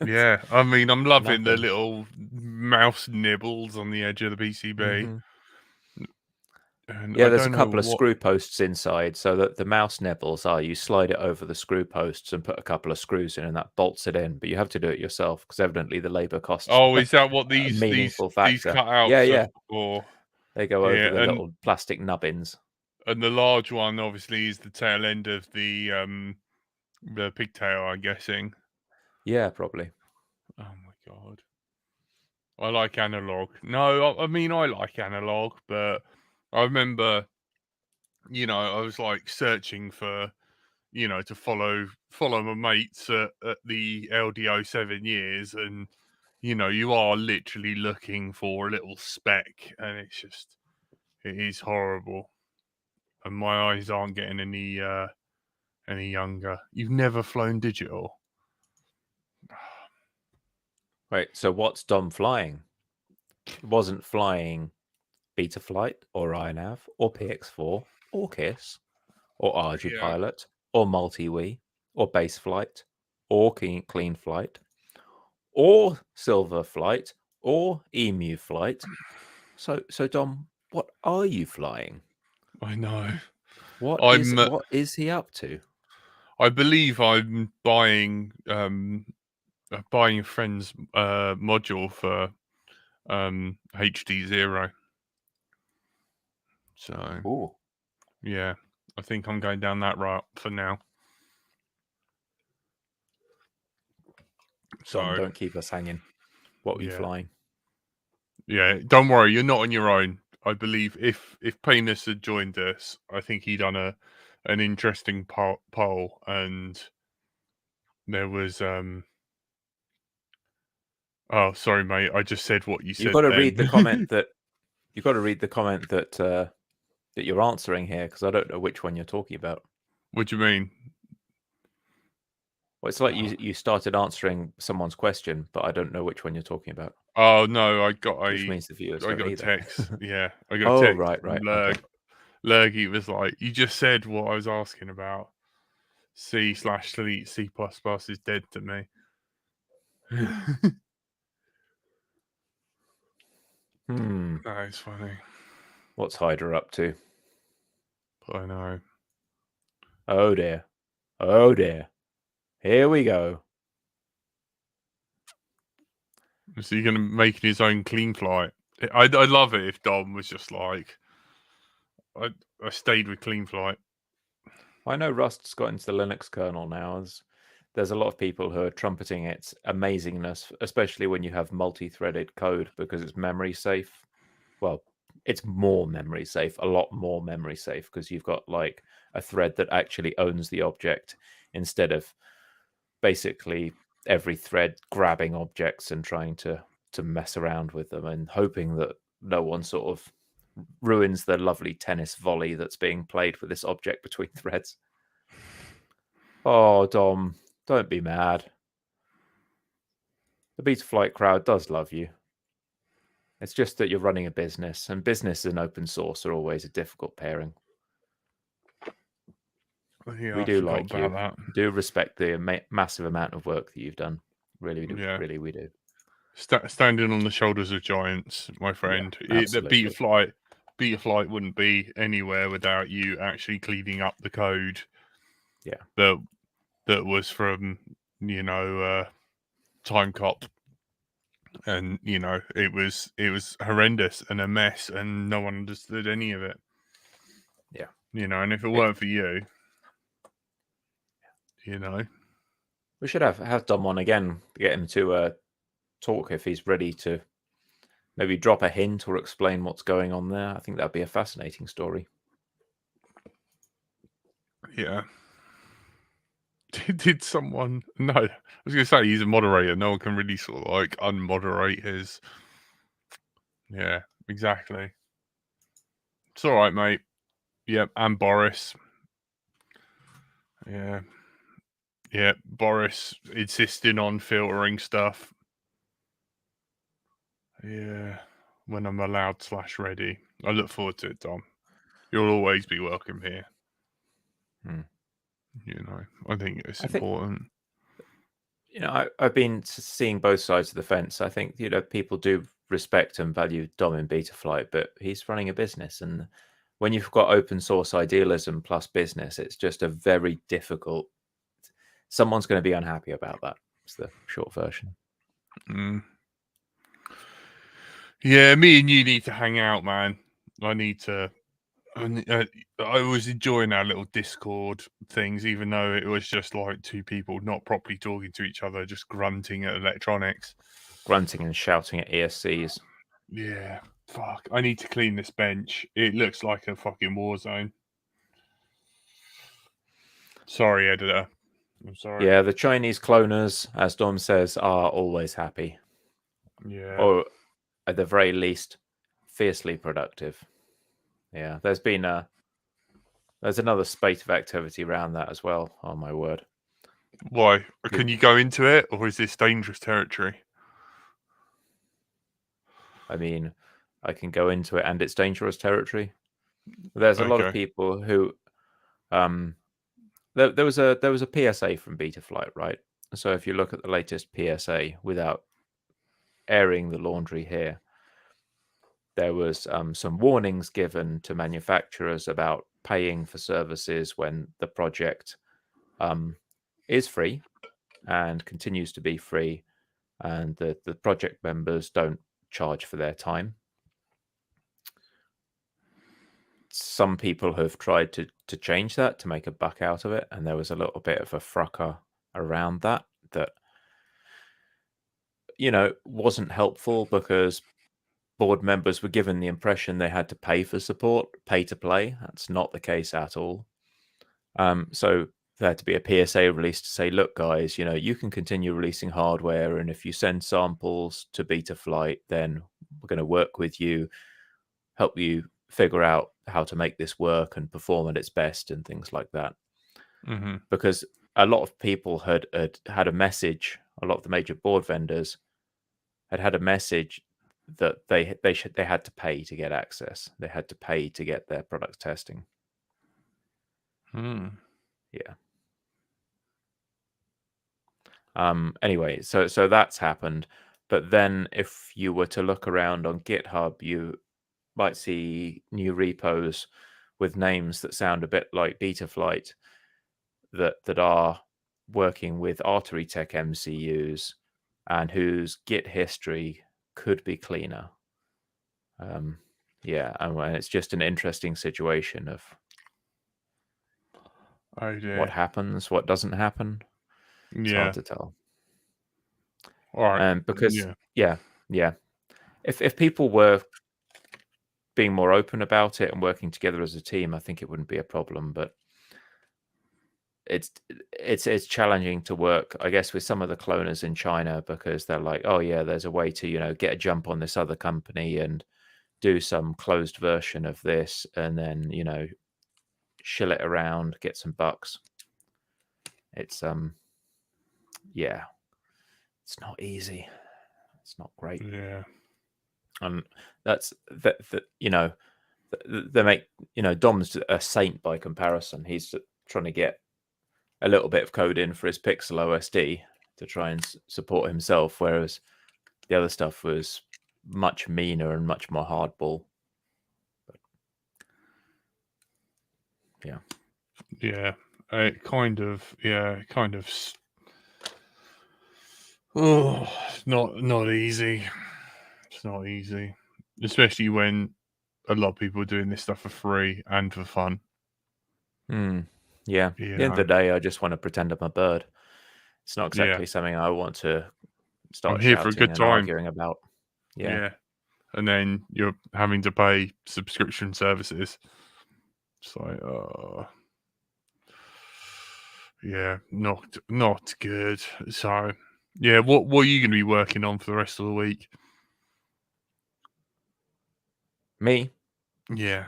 Yeah, I mean, I'm loving the little mouse nibbles on the edge of the PCB. Mm-hmm. Yeah, there's a couple of screw posts inside, so that the mouse nibbles are, you slide it over the screw posts and put a couple of screws in, and that bolts it in. But you have to do it yourself because evidently the labor costs. Oh, is that what these factor. cutouts? Yeah. Or they go over the little plastic nubbins. And the large one, obviously, is the tail end of the pigtail, I'm guessing. Yeah, probably. Oh my god, I like analog. No, I mean I like analog, but I remember, I was like searching for, to follow my mates at the LDO 7 years, and you are literally looking for a little speck, and it is horrible, and my eyes aren't getting any younger. You've never flown digital? Right. So what's Dom flying? It wasn't flying Betaflight or iNav or PX4 or KISS or ArduPilot or MultiWii or Baseflight or Clean Flight or Silver Flight or Emu Flight. So Dom, what are you flying? I know. What is he up to? I believe I'm buying a friend's module for HD0. So yeah, I think I'm going down that route for now. So don't keep us hanging. What were you flying? Yeah, don't worry, you're not on your own. I believe if Penis had joined us, I think he'd done an interesting poll, and there was oh, sorry, mate. I just said what you said. You've got to read the comment that that you're answering here, because I don't know which one you're talking about. What do you mean? Well, it's like you started answering someone's question, but I don't know which one you're talking about. Oh no, which means the viewers I got a text. Yeah, I got a text. Right. Lurg. Lurgy was like, "You just said what I was asking about. C/C is dead to me." That is funny. What's Hydra up to? I know. Oh dear. Here we go. Is he going to make his own clean flight? I'd love it if Dom was just like, I stayed with clean flight. I know Rust's got into the Linux kernel now. There's a lot of people who are trumpeting its amazingness, especially when you have multi-threaded code, because it's memory safe. Well, it's more memory safe, a lot more memory safe, because you've got like a thread that actually owns the object instead of basically every thread grabbing objects and trying to mess around with them and hoping that no one sort of ruins the lovely tennis volley that's being played with this object between threads. Oh, Dom, don't be mad. The Betaflight crowd does love you. It's just that you're running a business, and business and open source are always a difficult pairing. Yeah, We I do forgot like you. about We do respect the massive amount of work that you've done. Really do. Yeah. Really, we do. Standing on the shoulders of giants, my friend. Yeah, The Betaflight wouldn't be anywhere without you actually cleaning up the code. Yeah. That was from Time Cop, and it was horrendous and a mess, and no one understood any of it. Yeah. And if it weren't for you, we should have Dom on again to get him to talk if he's ready to maybe drop a hint or explain what's going on there. I think that'd be a fascinating story. Yeah. Did someone? No, I was going to say he's a moderator. No one can really sort of like unmoderate his. Yeah, exactly. It's all right, mate. Yep, and Boris. Yeah. Yeah, Boris insisting on filtering stuff. Yeah, when I'm allowed / ready. I look forward to it, Dom. You'll always be welcome here. I think it's important. I've been seeing both sides of the fence. I think, people do respect and value Dom in Betaflight, but he's running a business. And when you've got open source idealism plus business, it's just a very difficult. Someone's going to be unhappy about that. It's the short version. Yeah, me and you need to hang out, man. I was enjoying our little Discord things, even though it was just like two people not properly talking to each other, just grunting at electronics. Grunting and shouting at ESCs. Yeah, fuck. I need to clean this bench. It looks like a fucking war zone. Sorry, editor. I'm sorry. Yeah, the Chinese cloners, as Dom says, are always happy. Yeah. Or at the very least, fiercely productive. Yeah, there's another spate of activity around that as well. Oh my word! Why? Can you go into it, or is this dangerous territory? I mean, I can go into it, and it's dangerous territory. There's a lot of people who, there was a PSA from Betaflight, right? So if you look at the latest PSA, without airing the laundry here, there was some warnings given to manufacturers about paying for services when the project is free and continues to be free, and the project members don't charge for their time. Some people have tried to change that to make a buck out of it, and there was a little bit of a fracas around that wasn't helpful, because board members were given the impression they had to pay for support, pay to play. That's not the case at all. So there had to be a PSA released to say, look, guys, you can continue releasing hardware, and if you send samples to Betaflight, then we're going to work with you, help you figure out how to make this work and perform at its best and things like that. Mm-hmm. Because a lot of people had a message, a lot of the major board vendors had a message that they had to pay to get access. They had to pay to get their product testing. Yeah. Anyway, so that's happened. But then if you were to look around on GitHub, you might see new repos with names that sound a bit like Betaflight that are working with Artery Tech MCUs and whose Git history could be cleaner. Yeah, and it's just an interesting situation of what happens, what doesn't happen. It's hard to tell. All right. Because yeah. If people were being more open about it and working together as a team, I think it wouldn't be a problem. But it's challenging to work, I guess, with some of the cloners in China, because they're like, oh yeah, there's a way to get a jump on this other company and do some closed version of this, and then shill it around, get some bucks. It's yeah, it's not easy. It's not great. Yeah. And that's that. They make Dom's a saint by comparison. He's trying to get a little bit of code in for his Pixel OSD to try and support himself, whereas the other stuff was much meaner and much more hardball. But, yeah, it kind of oh, it's not easy. It's not easy, especially when a lot of people are doing this stuff for free and for fun. Yeah. At the end of the day, I just want to pretend I'm a bird. It's not exactly something I want to start I'm here for a good and time. arguing about. Yeah. And then you're having to pay subscription services. It's like, yeah, not good. So, yeah, what are you going to be working on for the rest of the week? Me? Yeah.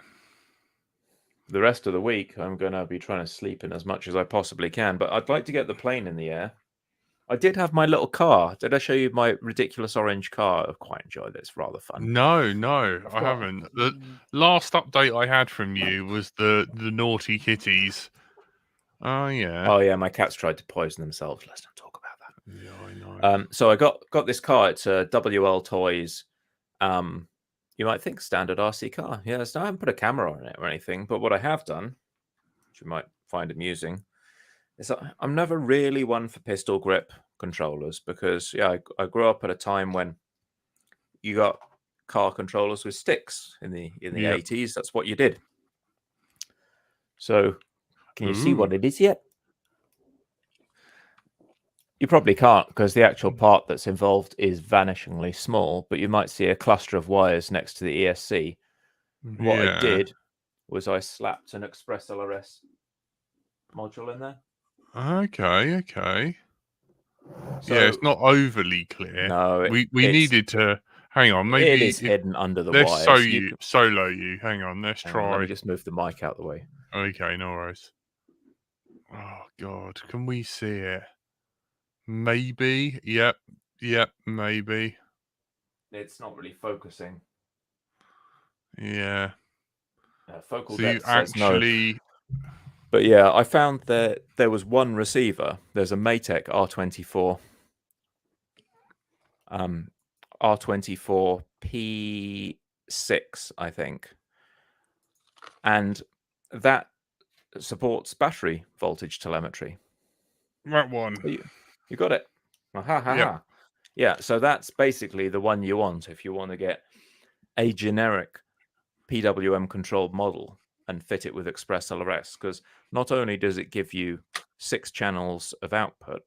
The rest of the week, I'm going to be trying to sleep in as much as I possibly can, but I'd like to get the plane in the air. I did have my little car. Did I show you my ridiculous orange car? I've quite enjoyed it. It's rather fun. No, I haven't. The last update I had from you was the naughty kitties. Oh, yeah. Oh, yeah, my cats tried to poison themselves. Let's not talk about that. Yeah, I know. So I got this car. It's a WL Toys. You might think standard RC car. Yeah, so I haven't put a camera on it or anything. But what I have done, which you might find amusing, is that I'm never really one for pistol grip controllers, because I grew up at a time when you got car controllers with sticks in the 80s. That's what you did. So can you see what it is yet? You probably can't, because the actual part that's involved is vanishingly small, but you might see a cluster of wires next to the ESC. What I did was I slapped an Express LRS module in there. Okay. So, yeah, it's not overly clear. No, we needed to hang on. Maybe it is hidden under the let's wires. Solo you. Hang on, let's try. Let me just move the mic out of the way. Okay, no worries. Oh God, can we see it? Maybe. Yep. Maybe. It's not really focusing. Yeah. Focal so depth you actually. No. But yeah, I found that there was one receiver. There's a Matec R24. R24 P6, I think. And that supports battery voltage telemetry. That one. You got it. Yep. Yeah, so that's basically the one you want if you want to get a generic PWM controlled model and fit it with Express LRS, because not only does it give you 6 channels of output,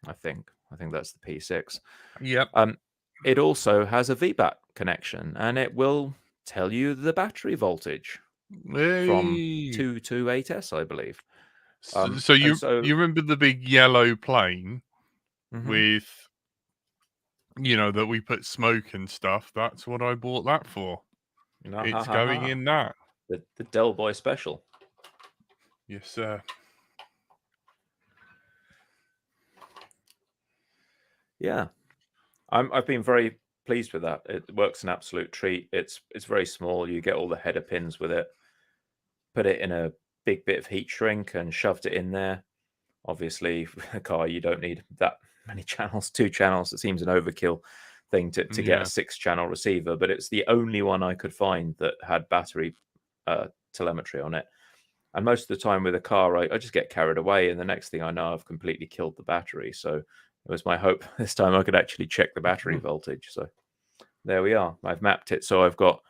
I think that's the P6. Yep. It also has a VBAT connection, and it will tell you the battery voltage from 2 to 8S, I believe. So you remember the big yellow plane with, that we put smoke and stuff? That's what I bought that for. It's going in that. The Del Boy Special. Yes, sir. Yeah. I've been very pleased with that. It works an absolute treat. It's very small. You get all the header pins with it. Put it in a big bit of heat shrink and shoved it in there. Obviously, a car, you don't need that many channels. 2 channels, it seems an overkill thing to get a 6-channel receiver, but it's the only one I could find that had battery telemetry on it. And most of the time with a car, I just get carried away, and the next thing I know, I've completely killed the battery. So it was my hope this time I could actually check the battery voltage. So there we are. I've mapped it. So I've got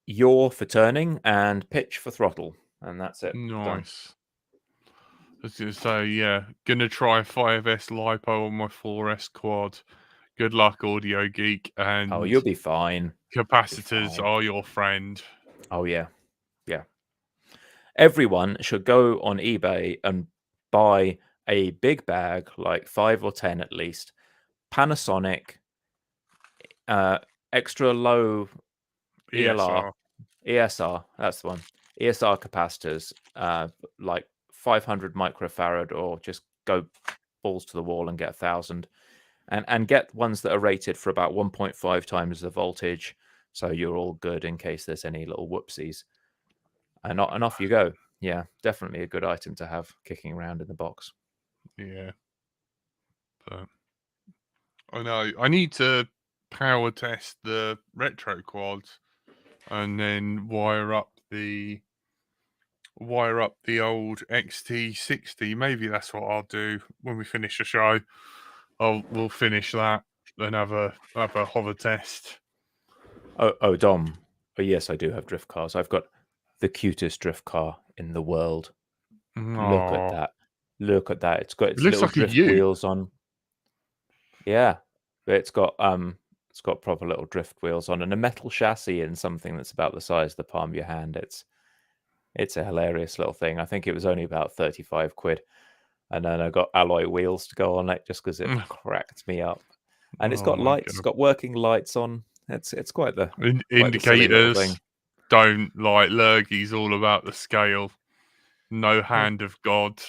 yaw for turning and pitch for throttle, and that's it. Nice. I was going to say, gonna try 5S lipo on my 4S quad. Good luck, Audio Geek, and Oh, you'll be fine. capacitors are your friend. Oh yeah, yeah. Everyone should go on eBay and buy a big bag, like 5 or 10 at least, Panasonic extra low ELR, ESR, that's the one. ESR capacitors, like 500 microfarad, or just go balls to the wall and get 1,000, and get ones that are rated for about 1.5 times the voltage, so you're all good in case there's any little whoopsies. And off you go. Yeah, definitely a good item to have kicking around in the box. Yeah, but I know I need to power test the retro quads, and then wire up the old XT60. Maybe that's what I'll do when we finish the show. We'll finish that and have a hover test. Oh, Dom. Oh, yes, I do have drift cars. I've got the cutest drift car in the world. Look at that. Look at that. It's got its looks little like a drift ute. wheels on. Yeah. It's got proper little drift wheels on and a metal chassis and something that's about the size of the palm of your hand. It's a hilarious little thing. I think it was only about 35 quid. And then I got alloy wheels to go on it just because it cracked me up. And it's got lights, it's got working lights on. It's quite the indicators. Don't like Lurgy's all about the scale. No hand of God.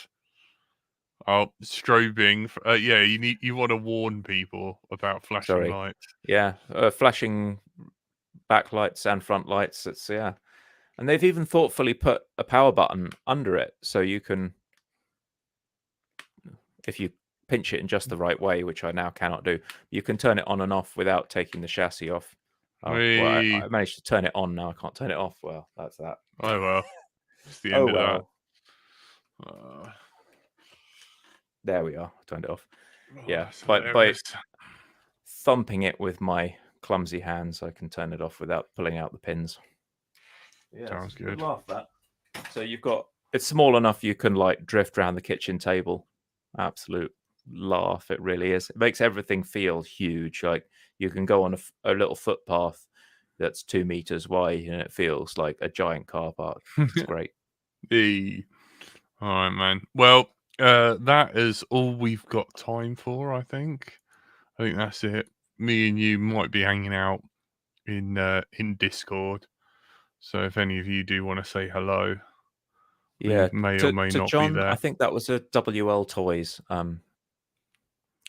Oh, strobing. Yeah, you want to warn people about flashing lights. Yeah, flashing backlights and front lights. It's and they've even thoughtfully put a power button under it, so you can, if you pinch it in just the right way, which I now cannot do, you can turn it on and off without taking the chassis off. Oh, well, I managed to turn it on. Now I can't turn it off. Well, that's that. Oh well, it's the end of that. There we are. I turned it off. Yeah, by thumping it with my clumsy hands, I can turn it off without pulling out the pins. Yeah, sounds good. Laugh that. So it's small enough you can like drift around the kitchen table. Absolute laugh, it really is. It makes everything feel huge. Like you can go on a little footpath that's 2 meters wide, and it feels like a giant car park. It's great. All right, man. Well, that is all we've got time for. I think that's it. Me and you might be hanging out in Discord. So if any of you do want to say hello, yeah, we may or may not John, be there. I think that was a WL Toys.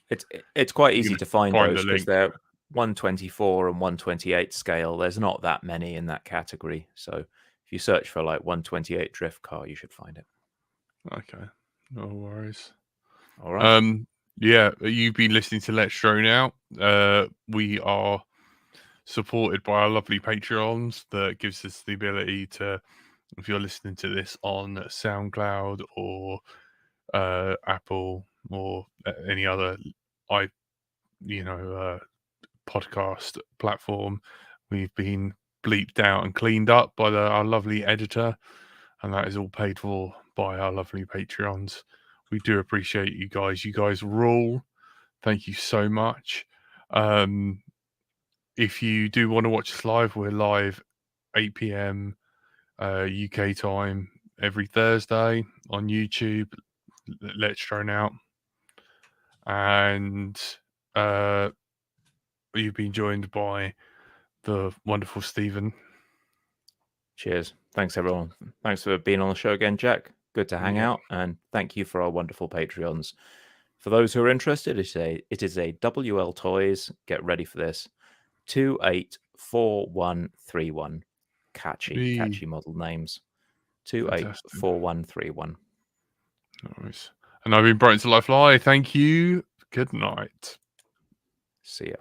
It's quite easy to find those because they're 124 and 128 scale. There's not that many in that category. So if you search for like 128 drift car, you should find it. Okay, no worries. All right. Yeah, you've been listening to Let's Drone Out. We are supported by our lovely Patreons that gives us the ability to, if you're listening to this on SoundCloud or Apple or any other podcast platform, we've been bleeped out and cleaned up by our lovely editor, and that is all paid for by our lovely Patreons. We do appreciate you guys. You guys rule. Thank you so much. If you do want to watch us live, we're live 8 p.m. UK time every Thursday on YouTube. Let's Drone Out. And you've been joined by the wonderful Stephen. Cheers. Thanks, everyone. Thanks for being on the show again, Jack. Good to hang out. And thank you for our wonderful Patreons. For those who are interested, it is a WL Toys. Get ready for this. 284131. Catchy model names. 284131. Nice. And I've been Brighton to Life Live. Thank you. Good night. See ya.